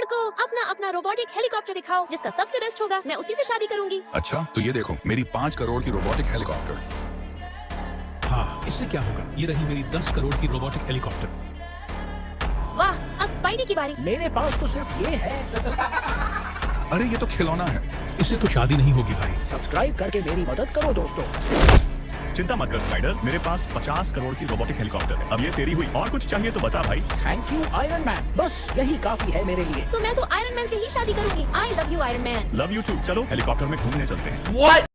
लड़कों, अपना अपना रोबोटिक हेलीकॉप्टर दिखाओ जिसका सबसे बेस्ट होगा, मैं उसी से शादी करूंगी। अच्छा तो ये देखो मेरी 5 करोड़ की रोबोटिक हेलीकॉप्टर। हाँ, इससे क्या होगा? ये रही मेरी 10 करोड़ की रोबोटिक हेलीकॉप्टर। वाह, अब स्पाइडी की बारी। मेरे पास तो सिर्फ ये है। अरे ये तो खिलौना है। इससे तो शादी नहीं होगी भाई। सब्सक्राइब करके मेरी मदद करो दोस्तों। चिंता मत कर स्पाइडर, मेरे पास 50 करोड़ की रोबोटिक हेलीकॉप्टर है। अब ये तेरी हुई, और कुछ चाहिए तो बता भाई। थैंक यू आयरन मैन, बस यही काफी है मेरे लिए। तो मैं तो आयरन मैन से ही शादी करूंगी। I love you Iron Man. Love you too. चलो हेलीकॉप्टर में घूमने चलते हैं।